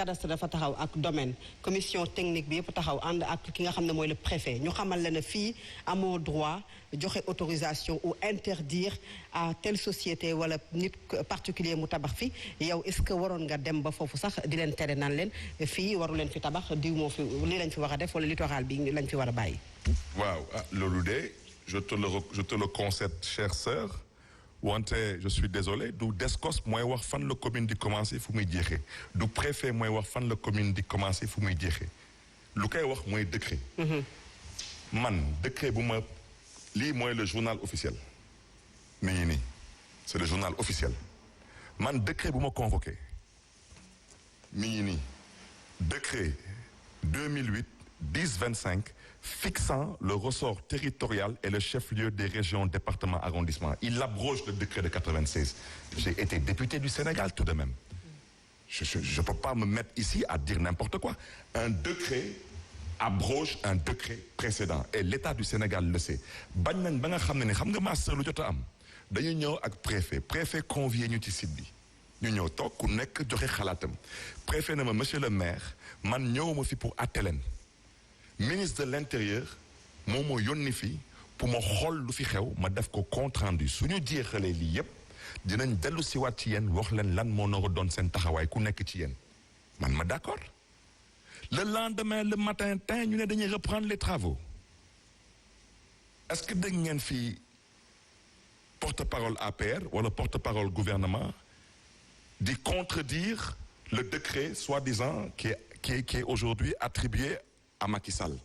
cadastre dafa taxaw ak domaine commission technique bi yëpp taxaw ànd ak ki nga xam ne mooy le préfet ñu xamal la ne fii amoo droit joxe autorisation ou interdire à telle société wala nit particulier mu tabax fi yow est-ce que waroon nga dem ba foofu sax di leen tere naan leen fii waru leen fi tabax diw moo fi lii lañ fi war a def wala littoral bi lañ fi war a bàyyi. waaw loolu de je te le concède chère sœur wante je suis désolé du DSCOS mooy wax fan la commune di commencer fu muy jeexee du préfet mooy wax fan la commune di commencer fu muy jeexee lu koy wax mooy décret. man décret bu ma lii mooy le journal officiel mi ngi nii c'est le journal officiel man décret bu ma convoqué mi ngi nii décret 2008 10-25 fixant le ressort territorial et le chef-lieu des régions, départements, arrondissements. Il abroge le décret de 96. J'ai été député du Sénégal tout de même. Je ne peux pas me mettre ici à dire n'importe quoi. Un décret abroge un décret précédent et l'État du Sénégal le sait. bañ nañ ba nga xam ne ni xam nga master lu jot a am dañuy ñëw ak préfet convié ñu ci site bi ñu ñëw toog ku nekk joxe xalaatam préfet na ma monsieur le maire man ñëwuma fi pour àtte leen ministre de l'intérieur moom moo yónni fii pour ma xool lu fi xew ma def ko compte rendu suñu jeexalee lii yépp dinañ dellu siwaat ci yéen wax leen lan moo nar a doon seen taxawaay ku nekk ci yéen man ma d'accord le lendemain le matin ñu ne dañuy reprendre les travaux est-ce que dégg ngeen fii porte-parole APR wala porte-parole gouvernement di contredire le décret soi-disant qui est aujourd'hui attribué à Macky Sall.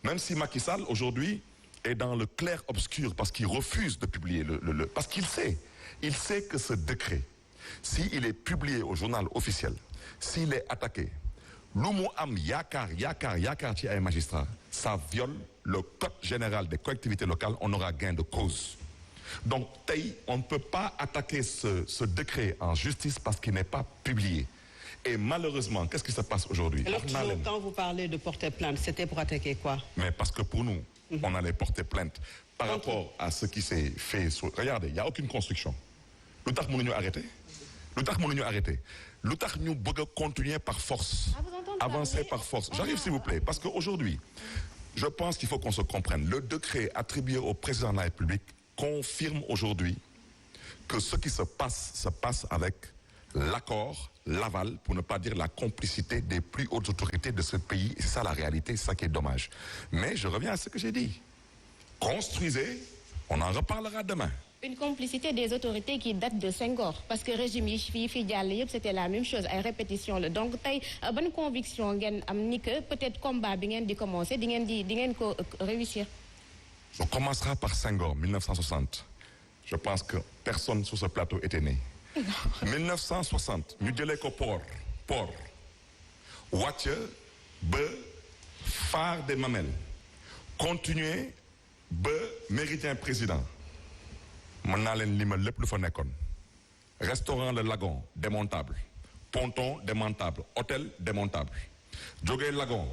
Même si Macky Sall aujourd'hui est dans le clair-obscur parce qu'il refuse de publier parce qu'il sait que ce décret, s'il est publié au journal officiel, s'il est attaqué, lu mu am yaakaar ci ay magistrats, ça viole le code général des collectivités locales, on aura gain de cause. Donc tey on ne peut pas attaquer ce décret en justice parce qu'il n'est pas publié. Et malheureusement, qu'est-ce qui se passe aujourd'hui? Alors quand vous parlez de porter plainte, c'était pour attaquer quoi? Mais parce que pour nous, on allait porter plainte par rapport à ce qui s'est fait. Regardez, il n'y a aucune construction. Lu tax mënuñu arrêter? Lu tax ñu bëgg a continuer par force? Avancer par force. J'arrive s'il vous plaît, parce qu'aujourd'hui, je pense qu'il faut qu'on se comprenne. Le décret attribué au président de la République confirme aujourd'hui que ce qui se passe avec l'accord, l'aval, pour ne pas dire la complicité des plus hautes autorités de ce pays. C'est ça la réalité, c'est ça qui est dommage. Mais je reviens à ce que j'ai dit. Construisez, on en reparlera demain. Une complicité des autorités qui date de Senghor, parce que régime yi fi jàll yëpp c'était la même chose ay répétition la donc tey ban conviction ngeen am ni que peut-être combat bi ngeen di commencer di ngeen ko réussir. On commencera par Senghor 1960. Je pense que personne sur ce plateau était né. 1960 ñu jëlee ko port wàcc ba phare des Mamelles continuer ba méridien président mën naa leen limal lépp lu fa nekkoon restaurant Le Lagon démontable ponton démontable hôtel démontable jógee Lagon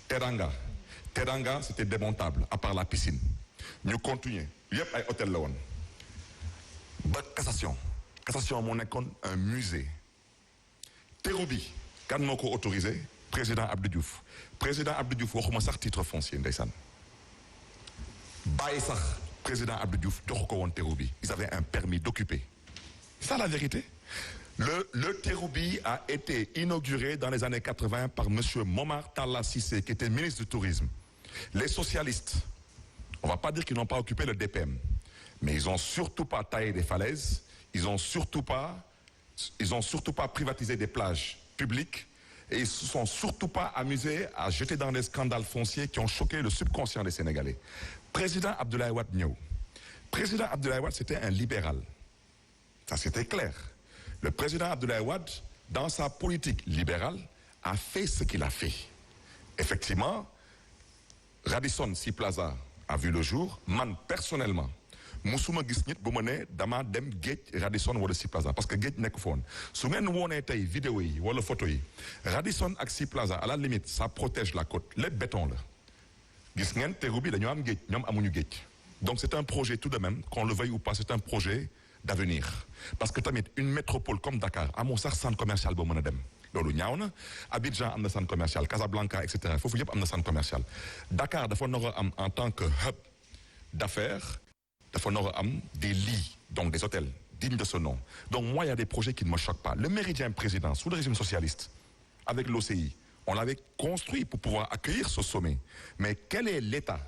Teranga c'était démontable à part la piscine ñu continuer yépp ay hôtel la woon ba Cassation moo nekkoon un musée Terrou-Bi kan moo ko autorisé président Abdou Diouf waxuma sax titre foncier ndeysaan bàyyi sax président Abdou Diouf jox ko woon Terrou-Bi ils avaient un permis d'occuper c'est ça la vérité le Terrou-Bi a été inauguré dans les années 80 par monsieur Momar Talla Cissé qui était ministre du tourisme les socialistes on va pas dire qu'ils n'ont pas occupé le DPM mais ils ont surtout pas taillé des falaises. Ils ont surtout pas privatisé des plages publiques et ils se sont surtout pas amusés à jeter dans des scandales fonciers qui ont choqué le subconscient des Sénégalais. Président Abdoulaye Wade ñëw. Président Abdoulaye Wade c'était un libéral. Ça c'était clair. Le président Abdoulaye Wade, dans sa politique libérale, a fait ce qu'il a fait. Effectivement, Radisson Sea Plaza a vu le jour. Man personnellement. musuma gis nit bu ma ne dama dem géej Radisson wala Sea Plaza parce que géej nekk foon su ngeen woonee tey vidéo yi wala photo yi Radisson ak Sea Plaza à la limite ça protège la côte lépp béton la gis ngeen Terrou-Bi dañoo am géej ñoom amuñu géej donc c'est un projet tout de même qu'on le veuille ou pas c'est un projet d'avenir parce que tamit une métropole comme Dakar amoo sax centre commercial boo mën a dem loolu ñaaw na Abidjan am na centre commercial Casablanca et cetera foofu yëpp am na centre commercial Dakar dafa nar a am en tant que hub d'affaires dafa nar a am des lits donc des hôtels dignes de ce nom donc moi il y a des projets qui ne me choquent pas le Méridien Président sous le régime socialiste avec l'OCI on l'avait construit pour pouvoir accueillir ce sommet mais quel est l'État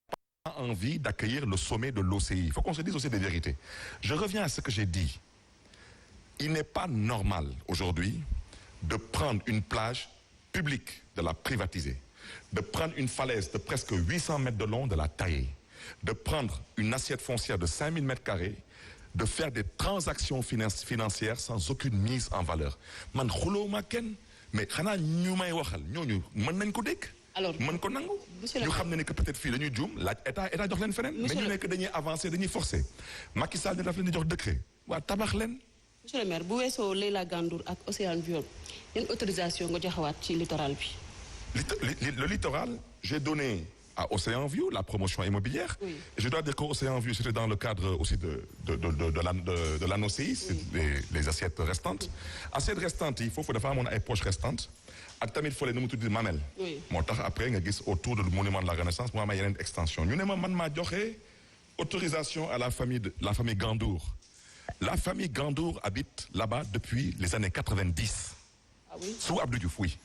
qui a envie d'accueillir le sommet de l'OCI il faut qu'on se dise aussi des vérités je reviens à ce que j'ai dit il n'est pas normal aujourd'hui de prendre une plage publique, de la privatiser, de prendre une falaise de presque 800 mètres de long, de la tailler, de prendre une assiette foncière de 5000 mètres carrés, de faire des transactions financières sans aucune mise en valeur. Man xuloo ma kenn mais xanaa ñu may waxal ñooñu mën nañ ko dégg. alors mën ko nangu. ñu xam ne que peut-être fii dañuy juum laaj état jox leen feneen. mais ñu nekk dañuy avancer dañuy forcer. Macky Sall daf leen di jox décret waa tabax leen. monsieur le maire bu weesoo Leila Gandour ak Océan Viol yan autorisation nga joxewaat ci littoral bi. Le littoral j'ai donné à Océan View la promotion immobilière. Oui. Et je dois dire qu'Océan View c'était dans le cadre aussi de l'ANOCI, les assiettes restantes. Assiettes restantes yi foofu dafa amoon ay poches restantes ak tamit fële nu mu tudd Mamel. moo tax après nga gis autour du monument de la Renaissance mu am ay yeneen extension ñu ne ma man maa joxe autorisation à la famille Gandour. La famille Gandour habite là-bas depuis les années 90. Ah oui? Sous Abdou Diouf, oui.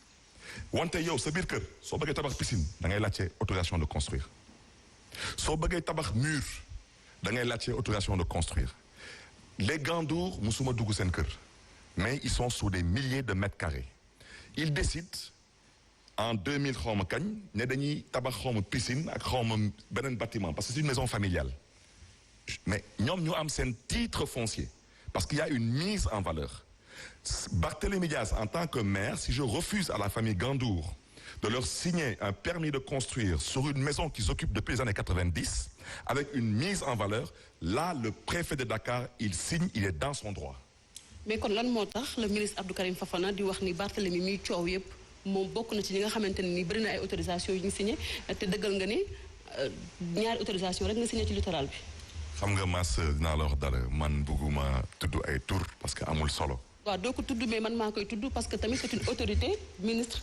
wante yow sa biir kër soo bëggee tabax piscine da ngay laajte autorisation de construire soo bëggee tabax mur da ngay laajte autorisation de construire les Gandour musuma dugg seen kër mais ils sont sur des milliers de mètres carrés ils décident en 2000 xawma kañ ne dañuy tabax xawma piscine ak xawma beneen bâtiment parce que c'est une maison familiale mais ñoom ñu am seen titre foncier parce qu'il y a une mise en valeur Barthélémy Diaz en tant que maire si je refuse à la famille Gandour de leur signer un permis de construire sur une maison qu'ils occupent depuis les années 90 avec une mise en valeur là le préfet de Dakar il signe il est dans son droit. mais kon lan moo tax le ministre Abdou Karim Fofana di wax ni Barthélémy miy coow yëpp moom bokk na ci ñi nga xamante ne ni bëri na ay autorisation yu ñu signé te dëggal nga ni ñaari autorisation rek nga signé ci littoral bi. xam nga ma sœur dinaa la wax dara man bëgguma tudd ay tur parce que amul solo. waaw doo ko tudd mais man maa koy tudd parce que tamit c'est une autorité ministre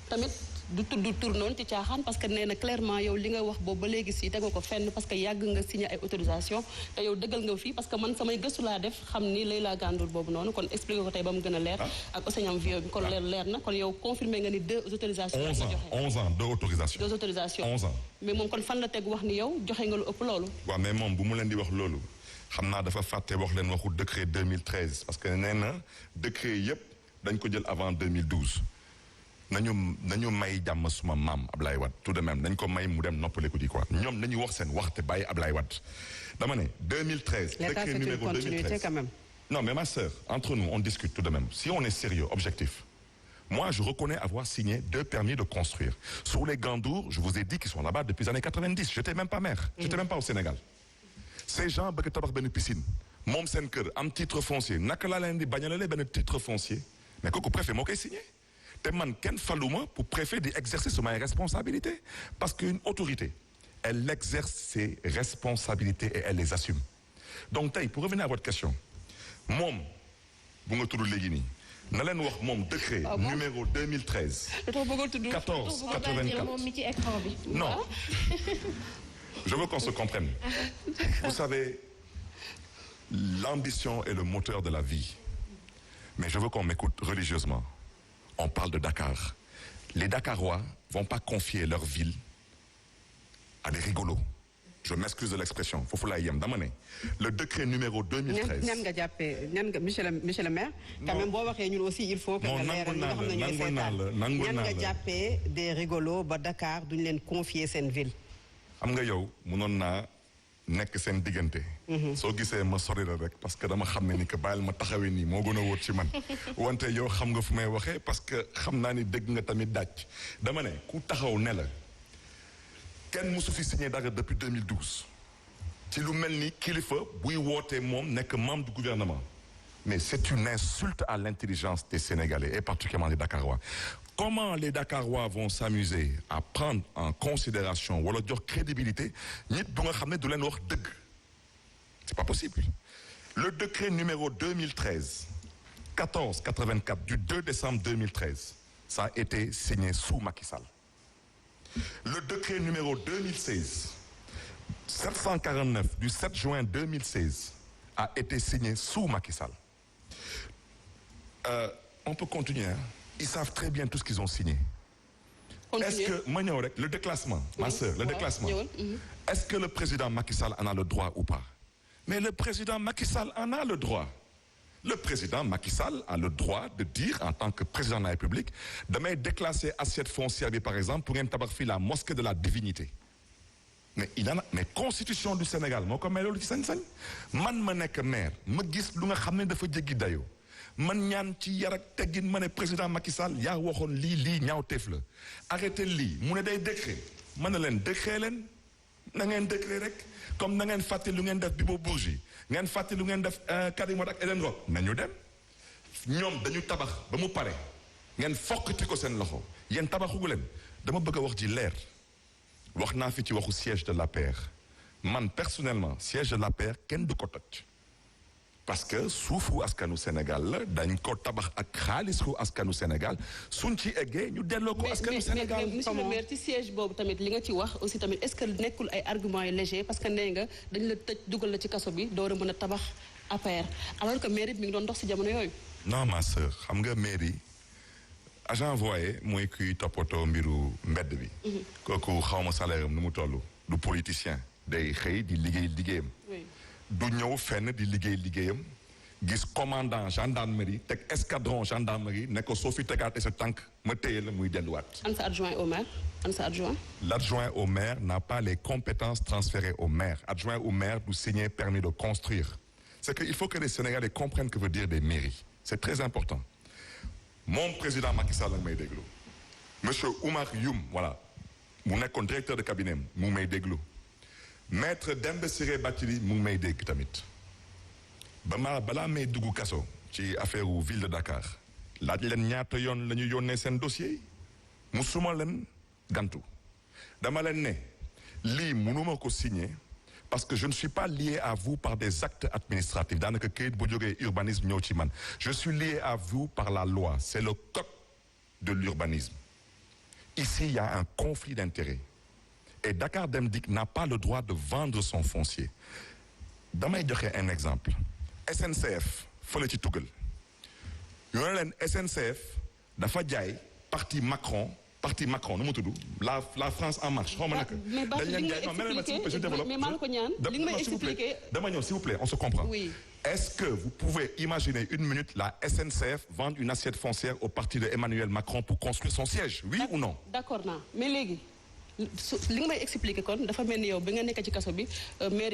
tamit du tudd tur noonu ci caaxaan parce que nee na clairement yow li nga wax boobu ba léegi si tegoo ko fenn parce que yàgg nga signé ay autorisation te yow dëggal nga fii parce que man samay gëstu laa def xam ni Leila Gandour boobu noonu kon expliqué ko tey ba mu gën a leer ak Océan Viol bi kon leer na kon yow confirmé nga ni 2 autorisations 11 ans 2 autorisations 2 autorisations 11 ans mais moom kon fan la teg wax ni yow joxe nga lu ëpp loolu waaw mais moom bu mu leen di wax loolu xam naa dafa fàtte wax leen waxu décret 2013 parce que nee na décret yëpp dañ ko jël avant 2012 nañu may jàmm suma maam Ablaye Wade tout de même nañ ko may mu dem noppaleku di quoi ñoom nañu wax seen wax te bàyyi Ablaye Wade dama ne 2013 décret numéro 2013 quand même. non mais ma sœur entre nous on discute tout de même si on est sérieux objectif moi je reconnais avoir signé 2 permis de construire sur les Gandour je vous ai dit qu'ils sont là-bas depuis les années 90 j'étais même pas maire j'étais même pas au Sénégal ces gens bëgg tabax benn piscine moom seen kër am titre foncier naka laa leen di bañalale benn titre foncier mais kooku préfet moo koy signé te man kenn faluma pour préfet di exercer sama responsabilité parce qu'une autorité elle exerce ses responsabilités et elle les assume donc tey pour revenir à votre question moom bu nga tudd léegi nii na leen wax moom décret numéro 2013 14 84 non je veux qu'on se comprenne vous savez l'ambition est le moteur de la vie mais je veux qu'on m'écoute religieusement on parle de Dakar les Dakarois vont pas confier leur ville à des rigolos je m'excuse de l'expression foofu laay yem dama ne le décret numéro 2013 ñan nga jàppee ñan nga monsieur le maire quand même boo waxee ñun aussi il faut que nga leeral ñi nga xam ne ñooy seetaan ñan nga jàppee des rigolos ba Dakar duñ leen confier seen ville xam nga yow mënoon naa nekk seen diggante soo gisee ma sori la rek parce que dama xam ne ni que bàyyil ma taxawee nii moo gën a wóor ci man wante yow xam nga fu may waxee parce que xam naa ni dégg nga tamit daaj dama ne ku taxaw ne la kenn musu fi signé dara depuis 2012 ci lu mel ni kilifa buy wootee moom nekk membre du gouvernement mais c'est une insulte à l'intelligence des Sénégalais et particulièrement des Dakarois comment les Dakarois vont s'amuser à prendre en considération wala jox crédibilité nit bu nga xam ne du leen wax dëgg c'est pas possible le décret numéro 2013 1484 du 2 décembre 2013, ça a été signé sous Macky Sall. Le décret numéro 2016-749 du 7 juin 2016 a été signé sous Macky Sall. On peut continuer, hein? Ils savent très bien tout ce qu'ils ont signé. Est-ce que le déclassement, ma sœur, le déclassement, est-ce que le président Macky Sall en a le droit ou pas? Mais le président Macky Sall en a le droit. Le président Macky Sall a le droit de dire, en tant que président de la République, damay déclasser assiette foncière bi par exemple pour ngeen tabax fi la mosquée de la divinité. Mais mais constitution du Sénégal moo ko may loolu ci sañ-sañ. Man ma nekk maire ma gis lu nga xam ne dafa jéggi dayoo. Man ñaan ci yar ak teggin ma ne président Macky Sall yaa waxoon lii ñaawteef la arrêté lii mu ne day décret ma ne leen décret leen na ngeen décret rek comme na ngeen fàtte lu ngeen def Bibo Bourgi ngeen fàtte lu ngeen def Karim Wade ak Eden Ngom nañu dem ñoom dañu tabax ba mu pare ngeen fokkati ko seen loxo yéen tabaxugu leen dama bëgg a wax ji leer wax naa fi ci waxu siège de l'APR man personnellement siège de l'APR kenn du ko toj parce que suufu askanu Sénégal la dañ ko tabax ak xaalisu askanu Sénégal suñ ci eggee ñu delloo ko askanu Sénégal. mais monsieur le maire ci siège boobu tamit li nga ci wax aussi tamit est-ce que nekkul ay arguments yu léger parce que nee nga dañ la tëj dugal la ci kaso bi door a mën a tabax APR alors que mairie bi mi ngi doon dox si jamono yooyu. non ma sœur xam nga mairie agent envoyé mooy kuy toppatoo mbiru mbedd bi. kooku xawma salaire am nu mu toll du politicien day xëy di liggéeyam. du ñëw fenn di liggéeyam gis commandant gendarmerie teg escadron gendarmerie ne ko soo fi tegaate sa tànk ma téye la muy delluwaat. an sa adjoint au maire an sa adjoint. L'adjoint au maire n'a pas les compétences transférées au maire. Adjoint au maire du signer permis de construire. C'est qu'il faut que les Sénégalais comprennent que veut dire des mairies. C'est très important. Mon président Macky Sall may déglu monsieur Oumar Youm voilà mu nekkoon directeur de cabinet mu may déglu. Maître Demba Ciré Bathily mu ngi may dégg tamit balaa may dugg kaso ci affaire wu ville de Dakar laaj leen ñaata yoon la ñu yónnee seen dossier yi musuma leen gantu dama leen ne lii mënuma ko signer parce que je ne suis pas lié à vous par des actes administratifs daanaka kayit bu jógee urbanisme ñëw ci man je suis lié à vous par la loi c'est le code de l'urbanisme ici il y a un conflit d'intérêts. Et Dakar Dem Dikk n'a pas le droit de vendre son foncier. damay joxe un exemple SNCF fële ci Tugal yoo ne leen SNCF dafa jaay parti Macron nu mu tudd la France en marche xaw ma naka. dañ leen jaay mais maa la ko ñaan li nga may expliquer dama ñëw s'il vous plaît on se comprend. Oui. Est-ce que vous pouvez imaginer une minute la SNCF vendre une assiette foncière au parti de Emmanuel Macron pour construire son siège oui ou non. D'accord naa mais léegi li nga may expliquer kon dafa mel ni yow bi nga nekk ci kaso bi mairie